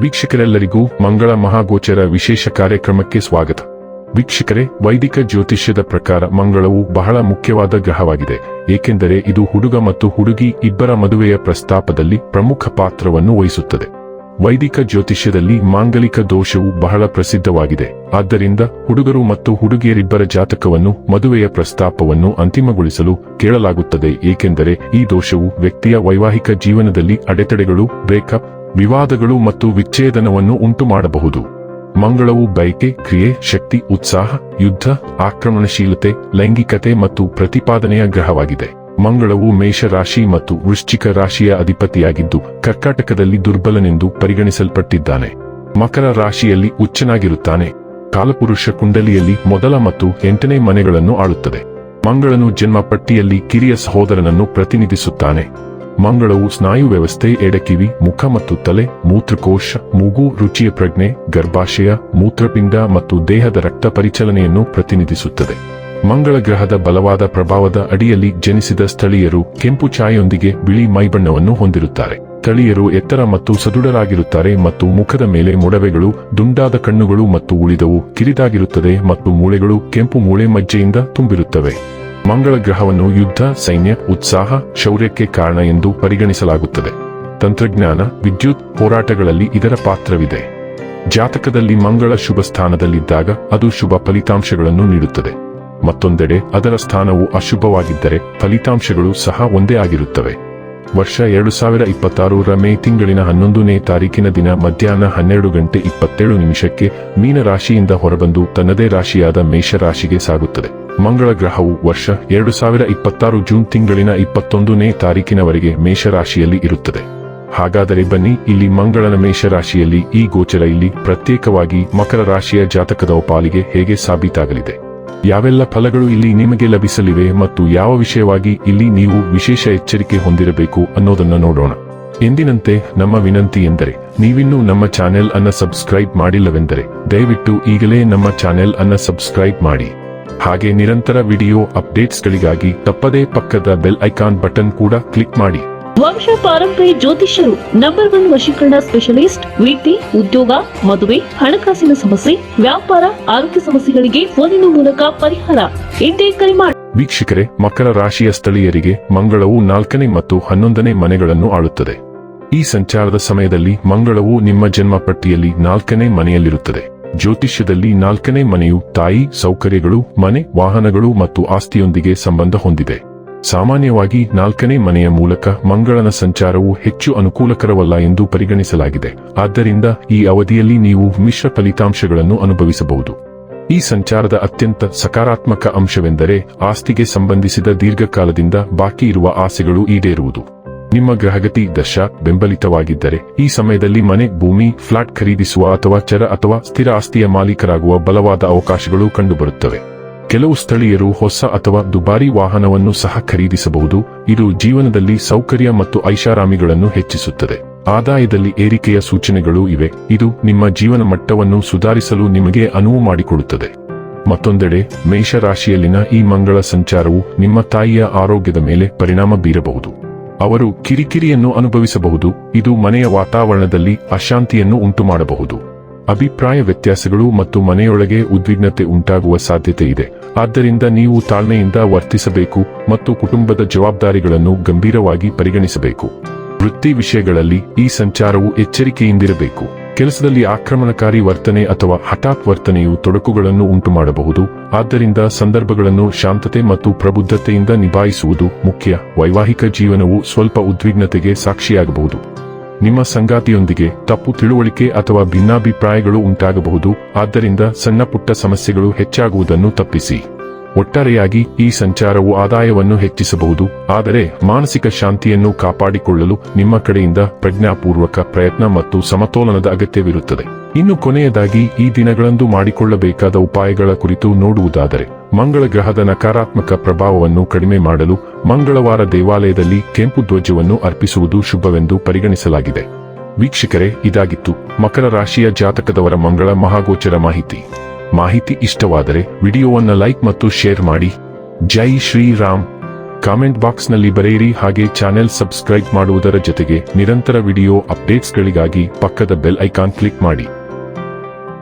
ವೀಕ್ಷಕರೆಲ್ಲರಿಗೂ ಮಂಗಳ ಮಹಾಗೋಚರ ವಿಶೇಷ ಕಾರ್ಯಕ್ರಮಕ್ಕೆ ಸ್ವಾಗತ. ವೀಕ್ಷಕರೇ, ವೈದಿಕ ಜ್ಯೋತಿಷ್ಯದ ಪ್ರಕಾರ ಮಂಗಳವು ಬಹಳ ಮುಖ್ಯವಾದ ಗ್ರಹವಾಗಿದೆ, ಏಕೆಂದರೆ ಇದು ಹುಡುಗ ಮತ್ತು ಹುಡುಗಿ ಇಬ್ಬರ ಮದುವೆಯ ಪ್ರಸ್ತಾಪದಲ್ಲಿ ಪ್ರಮುಖ ಪಾತ್ರವನ್ನು ವಹಿಸುತ್ತದೆ. ವೈದಿಕ ಜ್ಯೋತಿಷ್ಯದಲ್ಲಿ ಮಾಂಗಲಿಕ ದೋಷವು ಬಹಳ ಪ್ರಸಿದ್ಧವಾಗಿದೆ. ಆದ್ದರಿಂದ ಹುಡುಗರು ಮತ್ತು ಹುಡುಗಿಯರಿಬ್ಬರ ಜಾತಕವನ್ನು ಮದುವೆಯ ಪ್ರಸ್ತಾಪವನ್ನು ಅಂತಿಮಗೊಳಿಸಲು ಕೇಳಲಾಗುತ್ತದೆ, ಏಕೆಂದರೆ ಈ ದೋಷವು ವ್ಯಕ್ತಿಯ ವೈವಾಹಿಕ ಜೀವನದಲ್ಲಿ ಅಡೆತಡೆಗಳು, ಬ್ರೇಕಪ್, ವಿವಾದಗಳು ಮತ್ತು ವಿಚ್ಛೇದನವನ್ನು ಉಂಟುಮಾಡಬಹುದು. ಮಂಗಳವು ಬಯಕೆ, ಕ್ರಿಯೆ, ಶಕ್ತಿ, ಉತ್ಸಾಹ, ಯುದ್ಧ, ಆಕ್ರಮಣಶೀಲತೆ, ಲೈಂಗಿಕತೆ ಮತ್ತು ಪ್ರತಿಪಾದನೆಯ ಗ್ರಹವಾಗಿದೆ. ಮಂಗಳವು ಮೇಷ ರಾಶಿ ಮತ್ತು ವೃಶ್ಚಿಕ ರಾಶಿಯ ಅಧಿಪತಿಯಾಗಿದ್ದು ಕರ್ಕಾಟಕದಲ್ಲಿ ದುರ್ಬಲನೆಂದು ಪರಿಗಣಿಸಲ್ಪಟ್ಟಿದ್ದಾನೆ. ಮಕರ ರಾಶಿಯಲ್ಲಿ ಉಚ್ಚನಾಗಿರುತ್ತಾನೆ. ಕಾಲಪುರುಷ ಕುಂಡಲಿಯಲ್ಲಿ ಮೊದಲ ಮತ್ತು 8ನೇ ಮನೆಗಳನ್ನು ಆಳುತ್ತದೆ. ಮಂಗಳನು ಜನ್ಮ ಪಟ್ಟಿಯಲ್ಲಿ ಕಿರಿಯ ಸಹೋದರನನ್ನು ಪ್ರತಿನಿಧಿಸುತ್ತಾನೆ. ಮಂಗಳವು ಸ್ನಾಯು ವ್ಯವಸ್ಥೆ, ಎಡಕಿವಿ, ಮುಖ ಮತ್ತು ತಲೆ, ಮೂತ್ರಕೋಶ, ಮೂಗು, ರುಚಿಯ ಪ್ರಜ್ಞೆ, ಗರ್ಭಾಶಯ, ಮೂತ್ರಪಿಂಡ ಮತ್ತು ದೇಹದ ರಕ್ತ ಪರಿಚಲನೆಯನ್ನು ಪ್ರತಿನಿಧಿಸುತ್ತದೆ. ಮಂಗಳ ಗ್ರಹದ ಬಲವಾದ ಪ್ರಭಾವದ ಅಡಿಯಲ್ಲಿ ಜನಿಸಿದ ಸ್ಥಳೀಯರು ಕೆಂಪು ಛಾಯೆಯೊಂದಿಗೆ ಬಿಳಿ ಮೈಬಣ್ಣವನ್ನು ಹೊಂದಿರುತ್ತಾರೆ. ಸ್ಥಳೀಯರು ಎತ್ತರ ಮತ್ತು ಸದೃಢರಾಗಿರುತ್ತಾರೆ ಮತ್ತು ಮುಖದ ಮೇಲೆ ಮೊಡವೆಗಳು, ದುಂಡಾದ ಕಣ್ಣುಗಳು ಮತ್ತು ಉಳಿದವು ಕಿರಿದಾಗಿರುತ್ತದೆ ಮತ್ತು ಮೂಳೆಗಳು ಕೆಂಪು ಮೂಳೆ ಮಜ್ಜೆಯಿಂದ ತುಂಬಿರುತ್ತವೆ. ಮಂಗಳ ಗ್ರಹವನ್ನು ಯುದ್ಧ, ಸೈನ್ಯ, ಉತ್ಸಾಹ, ಶೌರ್ಯಕ್ಕೆ ಕಾರಣ ಎಂದು ಪರಿಗಣಿಸಲಾಗುತ್ತದೆ. ತಂತ್ರಜ್ಞಾನ, ವಿದ್ಯುತ್, ಹೋರಾಟಗಳಲ್ಲಿ ಇದರ ಪಾತ್ರವಿದೆ. ಜಾತಕದಲ್ಲಿ ಮಂಗಳ ಶುಭ ಸ್ಥಾನದಲ್ಲಿದ್ದಾಗ ಅದು ಶುಭ ಫಲಿತಾಂಶಗಳನ್ನು ನೀಡುತ್ತದೆ. ಮತ್ತೊಂದೆಡೆ ಅದರ ಸ್ಥಾನವು ಅಶುಭವಾಗಿದ್ದರೆ ಫಲಿತಾಂಶಗಳು ಸಹ ಒಂದೇ ಆಗಿರುತ್ತವೆ. ವರ್ಷ 2026 ಮೇ ತಿಂಗಳಿನ 11ನೇ ತಾರೀಕಿನ ದಿನ ಮಧ್ಯಾಹ್ನ 12:27 ಮೀನ ರಾಶಿಯಿಂದ ಹೊರಬಂದು ತನ್ನದೇ ರಾಶಿಯಾದ ಮೇಷ ರಾಶಿಗೆ ಸಾಗುತ್ತದೆ. ಮಂಗಳ ಗ್ರಹವು ವರ್ಷ 2026 ಜೂನ್ ತಿಂಗಳಿನ 21ನೇ ತಾರೀಕಿನವರೆಗೆ ಮೇಷರಾಶಿಯಲ್ಲಿ ಇರುತ್ತದೆ. ಹಾಗಾದರೆ ಬನ್ನಿ, ಇಲ್ಲಿ ಮಂಗಳನ ಮೇಷರಾಶಿಯಲ್ಲಿ ಈ ಗೋಚರ ಇಲ್ಲಿ ಪ್ರತ್ಯೇಕವಾಗಿ ಮಕರ ರಾಶಿಯ ಜಾತಕದ ಪಾಲಿಗೆ ಹೇಗೆ ಸಾಬೀತಾಗಲಿದೆ, ಯಾವೆಲ್ಲ ಫಲಗಳು ಇಲ್ಲಿ ನಿಮಗೆ ಲಭಿಸಲಿವೆ ಮತ್ತು ಯಾವ ವಿಷಯವಾಗಿ ಇಲ್ಲಿ ನೀವು ವಿಶೇಷ ಎಚ್ಚರಿಕೆ ಹೊಂದಿರಬೇಕು ಅನ್ನೋದನ್ನ ನೋಡೋಣ. ಎಂದಿನಂತೆ ನಮ್ಮ ವಿನಂತಿ ಎಂದರೆ, ನೀವಿನ್ನೂ ನಮ್ಮ ಚಾನೆಲ್ ಅನ್ನ ಸಬ್ಸ್ಕ್ರೈಬ್ ಮಾಡಿಲ್ಲವೆಂದರೆ ದಯವಿಟ್ಟು ಈಗಲೇ ನಮ್ಮ ಚಾನೆಲ್ ಅನ್ನ ಸಬ್ಸ್ಕ್ರೈಬ್ ಮಾಡಿ. ಹಾಗೆ ನಿರಂತರ ವಿಡಿಯೋ ಅಪ್ಡೇಟ್ಸ್ಗಳಿಗಾಗಿ ತಪ್ಪದೇ ಪಕ್ಕದ ಬೆಲ್ ಐಕಾನ್ ಬಟನ್ ಕೂಡ ಕ್ಲಿಕ್ ಮಾಡಿ. ವಂಶ ಪಾರಂಪರ್ಯ ಜ್ಯೋತಿಷ್ಯರು ನಂಬರ್ 1 ವಶೀಕರಣ ಸ್ಪೆಷಲಿಸ್ಟ್. ವೃತ್ತಿ, ಉದ್ಯೋಗ, ಮದುವೆ, ಹಣಕಾಸಿನ ಸಮಸ್ಯೆ, ವ್ಯಾಪಾರ, ಆರೋಗ್ಯ ಸಮಸ್ಯೆಗಳಿಗೆ ಫೋನಿನ ಮೂಲಕ ಪರಿಹಾರ. ಇಂದೇ ಕರೆ ಮಾಡಿ. ವೀಕ್ಷಕರೇ, ಮಕರ ರಾಶಿಯ ಸ್ಥಳೀಯರಿಗೆ ಮಂಗಳವು 4ನೇ ಮತ್ತು 11ನೇ ಮನೆಗಳನ್ನು ಆಳುತ್ತದೆ. ಈ ಸಂಚಾರದ ಸಮಯದಲ್ಲಿ ಮಂಗಳವು ನಿಮ್ಮ ಜನ್ಮ ಪಟ್ಟಿಯಲ್ಲಿ 4ನೇ ಮನೆಯಲ್ಲಿರುತ್ತದೆ. ಜ್ಯೋತಿಷ್ಯದಲ್ಲಿ 4ನೇ ಮನೆಯು ತಾಯಿ, ಸೌಕರ್ಯಗಳು, ಮನೆ, ವಾಹನಗಳು ಮತ್ತು ಆಸ್ತಿಯೊಂದಿಗೆ ಸಂಬಂಧ ಹೊಂದಿದೆ. ಸಾಮಾನ್ಯವಾಗಿ 4ನೇ ಮನೆಯ ಮೂಲಕ ಮಂಗಳನ ಸಂಚಾರವು ಹೆಚ್ಚು ಅನುಕೂಲಕರವಲ್ಲ ಎಂದು ಪರಿಗಣಿಸಲಾಗಿದೆ. ಆದ್ದರಿಂದ ಈ ಅವಧಿಯಲ್ಲಿ ನೀವು ಮಿಶ್ರ ಫಲಿತಾಂಶಗಳನ್ನು ಅನುಭವಿಸಬಹುದು. ಈ ಸಂಚಾರದ ಅತ್ಯಂತ ಸಕಾರಾತ್ಮಕ ಅಂಶವೆಂದರೆ ಆಸ್ತಿಗೆ ಸಂಬಂಧಿಸಿದ ದೀರ್ಘಕಾಲದಿಂದ ಬಾಕಿ ಇರುವ ಆಸೆಗಳು ಈಡೇರುವುದು. ನಿಮ್ಮ ಗ್ರಹಗತಿ ದಶ ಬೆಂಬಲಿತವಾಗಿದ್ದರೆ ಈ ಸಮಯದಲ್ಲಿ ಮನೆ, ಭೂಮಿ, ಫ್ಲಾಟ್ ಖರೀದಿಸುವ ಅಥವಾ ಚರ ಅಥವಾ ಸ್ಥಿರ ಆಸ್ತಿಯ ಮಾಲೀಕರಾಗುವ ಬಲವಾದ ಅವಕಾಶಗಳು ಕಂಡುಬರುತ್ತವೆ. ಕೆಲವು ಸ್ಥಳೀಯರು ಹೊಸ ಅಥವಾ ದುಬಾರಿ ವಾಹನವನ್ನು ಸಹ ಖರೀದಿಸಬಹುದು. ಇದು ಜೀವನದಲ್ಲಿ ಸೌಕರ್ಯ ಮತ್ತು ಐಷಾರಾಮಿಗಳನ್ನು ಹೆಚ್ಚಿಸುತ್ತದೆ. ಆದಾಯದಲ್ಲಿ ಏರಿಕೆಯ ಸೂಚನೆಗಳು ಇವೆ. ಇದು ನಿಮ್ಮ ಜೀವನ ಮಟ್ಟವನ್ನು ಸುಧಾರಿಸಲು ನಿಮಗೆ ಅನುವು ಮಾಡಿಕೊಡುತ್ತದೆ. ಮತ್ತೊಂದೆಡೆ ಮೇಷ ರಾಶಿಯಲ್ಲಿನ ಈ ಮಂಗಳ ಸಂಚಾರವು ನಿಮ್ಮ ತಾಯಿಯ ಆರೋಗ್ಯದ ಮೇಲೆ ಪರಿಣಾಮ ಬೀರಬಹುದು. ಅವರು ಕಿರಿಕಿರಿಯನ್ನು ಅನುಭವಿಸಬಹುದು. ಇದು ಮನೆಯ ವಾತಾವರಣದಲ್ಲಿ ಅಶಾಂತಿಯನ್ನು ಉಂಟುಮಾಡಬಹುದು. ಅಭಿಪ್ರಾಯ ವ್ಯತ್ಯಾಸಗಳು ಮತ್ತು ಮನೆಯೊಳಗೆ ಉದ್ವಿಗ್ನತೆ ಉಂಟಾಗುವ ಸಾಧ್ಯತೆ ಇದೆ. ಆದ್ದರಿಂದ ನೀವು ತಾಳ್ಮೆಯಿಂದ ವರ್ತಿಸಬೇಕು ಮತ್ತು ಕುಟುಂಬದ ಜವಾಬ್ದಾರಿಗಳನ್ನು ಗಂಭೀರವಾಗಿ ಪರಿಗಣಿಸಬೇಕು. ವೃತ್ತಿ ವಿಷಯಗಳಲ್ಲಿ ಈ ಸಂಚಾರವು ಎಚ್ಚರಿಕೆಯಿಂದಿರಬೇಕು. ಕೆಲಸದಲ್ಲಿ ಆಕ್ರಮಣಕಾರಿ ವರ್ತನೆ ಅಥವಾ ಹಠಾತ್ ವರ್ತನೆಯು ತೊಡಕುಗಳನ್ನು ಉಂಟುಮಾಡಬಹುದು. ಆದ್ದರಿಂದ ಸಂದರ್ಭಗಳನ್ನು ಶಾಂತತೆ ಮತ್ತು ಪ್ರಬುದ್ಧತೆಯಿಂದ ನಿಭಾಯಿಸುವುದು ಮುಖ್ಯ. ವೈವಾಹಿಕ ಜೀವನವು ಸ್ವಲ್ಪ ಉದ್ವಿಗ್ನತೆಗೆ ಸಾಕ್ಷಿಯಾಗಬಹುದು. ನಿಮ್ಮ ಸಂಗಾತಿಯೊಂದಿಗೆ ತಪ್ಪು ತಿಳುವಳಿಕೆ ಅಥವಾ ಭಿನ್ನಾಭಿಪ್ರಾಯಗಳು ಉಂಟಾಗಬಹುದು. ಆದ್ದರಿಂದ ಸಣ್ಣ ಪುಟ್ಟ ಸಮಸ್ಯೆಗಳು ಹೆಚ್ಚಾಗುವುದನ್ನು ತಪ್ಪಿಸಿ. ಒಟ್ಟಾರೆಯಾಗಿ ಈ ಸಂಚಾರವು ಆದಾಯವನ್ನು ಹೆಚ್ಚಿಸಬಹುದು, ಆದರೆ ಮಾನಸಿಕ ಶಾಂತಿಯನ್ನು ಕಾಪಾಡಿಕೊಳ್ಳಲು ನಿಮ್ಮ ಕಡೆಯಿಂದ ಪ್ರಜ್ಞಾಪೂರ್ವಕ ಪ್ರಯತ್ನ ಮತ್ತು ಸಮತೋಲನದ ಅಗತ್ಯವಿರುತ್ತದೆ. ಇನ್ನು ಕೊನೆಯದಾಗಿ ಈ ದಿನಗಳಂದು ಮಾಡಿಕೊಳ್ಳಬೇಕಾದ ಉಪಾಯಗಳ ಕುರಿತು ನೋಡುವುದಾದರೆ, ಮಂಗಳ ಗ್ರಹದ ನಕಾರಾತ್ಮಕ ಪ್ರಭಾವವನ್ನು ಕಡಿಮೆ ಮಾಡಲು ಮಂಗಳವಾರ ದೇವಾಲಯದಲ್ಲಿ ಕೆಂಪು ಧ್ವಜವನ್ನು ಅರ್ಪಿಸುವುದು ಶುಭವೆಂದು ಪರಿಗಣಿಸಲಾಗಿದೆ. ವೀಕ್ಷಕರೇ, ಇದಾಗಿತ್ತು ಮಕರ ರಾಶಿಯ ಜಾತಕದವರ ಮಂಗಳ ಮಹಾಗೋಚರ ಮಾಹಿತಿ ಇಷ್ಟವಾದರೆ ವಿಡಿಯೋವನ್ನು ಲೈಕ್ ಮತ್ತು ಶೇರ್ ಮಾಡಿ. ಜೈ ಶ್ರೀರಾಮ್. ಕಾಮೆಂಟ್ ಬಾಕ್ಸ್ನಲ್ಲಿ ಬರೆಯಿರಿ. ಹಾಗೆ ಚಾನೆಲ್ ಸಬ್ಸ್ಕ್ರೈಬ್ ಮಾಡುವುದರ ಜೊತೆಗೆ ನಿರಂತರ ವಿಡಿಯೋ ಅಪ್ಡೇಟ್ಸ್ಗಳಿಗಾಗಿ ಪಕ್ಕದ ಬೆಲ್ ಐಕಾನ್ ಕ್ಲಿಕ್ ಮಾಡಿ.